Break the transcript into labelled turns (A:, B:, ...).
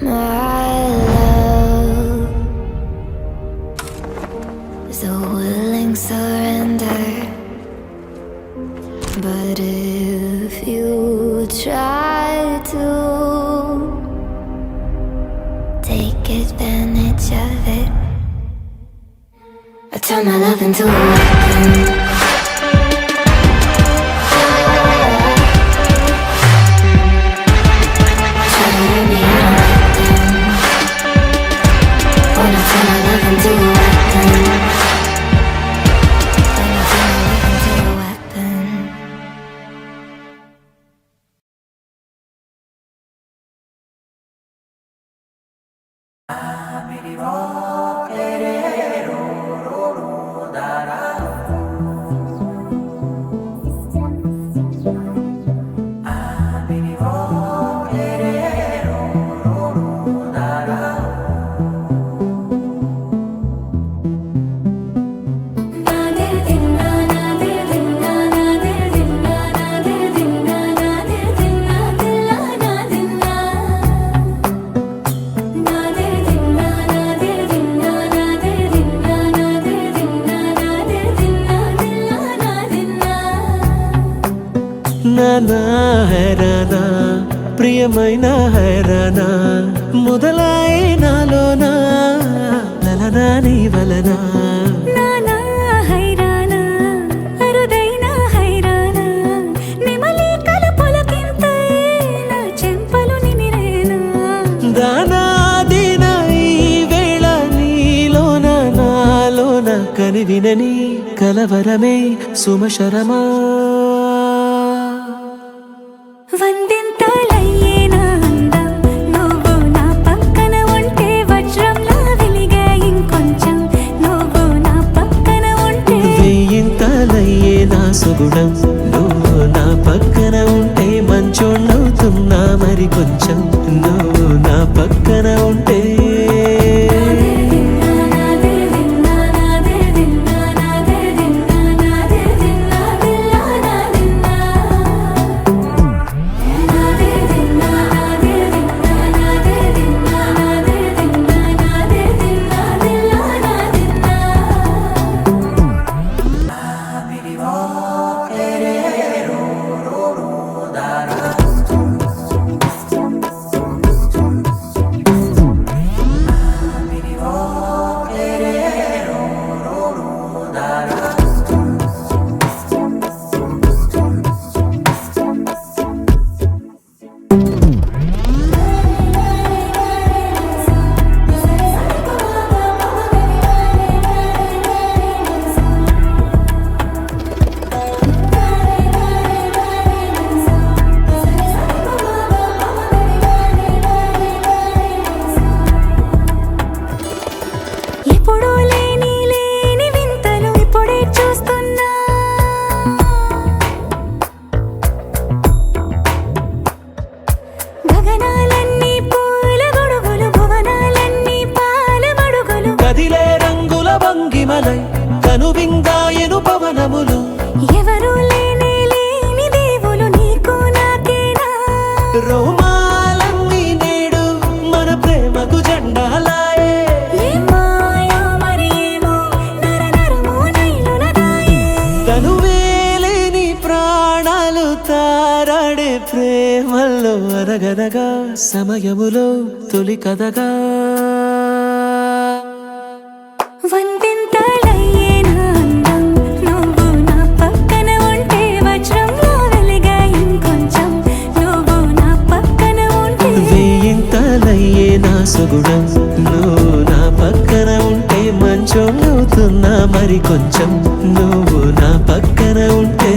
A: My love is a willing surrender, but if you try to take advantage of it, I turn my love into a weapon.
B: నానా హైరానా ప్రియమైన హైరానా మొదలాయి నాలోనా లలనా నీ వలనా
C: నానా హైరానా అరుదైన హైరానా నిమలి కలుపులకింతై నా చెంపలు నిమిరేనా
B: దానాదిన ఈ వేళ నీలోన నాలోన కనివినని కలవరమే సుమశరమా
C: వందింతలయ్యేనా అందం నువ్వు నా పక్కన ఉంటే వజ్రంలా వెలిగే ఇంకొంచెం నువ్వు నా పక్కన ఉంటే
B: వెయ్యింతలయ్యే నా సుగుణం నువ్వు నా పక్కన ఉంటే మంచోణ్ణవుతున్నా మరి కొంచెం నువ్వు నా పక్కన ఉంటే
C: ఎప్పుడూ లేని వింతలు ఇప్పుడే చూస్తున్నా గగనాలన్నీ పూల గొడుగులు భువనాలన్నీ పాల మడుగులు
B: కదిలే రంగుల భంగిమలై కనువిందాయను పవనములు
C: ఎవరూ లేని దేవులు నీకు నాకేనా
B: రోమాలన్నీ నేడు మన ప్రేమకు జెండాలాయే
C: ఏ మాయో మరి ఏమో నరనరమో నైలున దాయే
B: తనువేలేని ప్రాణాలు తారాడే ప్రేమల్లో అనగనగా సమయములో తొలి కథగా
C: వందింతలయ్యేనా అందం నువ్వు నా పక్కన ఉంటే వజ్రంలా వెలిగే ఇంకొంచెం నువ్వు నా పక్కన ఉంటే
B: వెయ్యింతలయ్యే నా సుగుణం నువ్వు నా పక్కన ఉంటే మంచోణ్ణవుతున్నా మరి కొంచెం నువ్వు నా పక్కన ఉంటే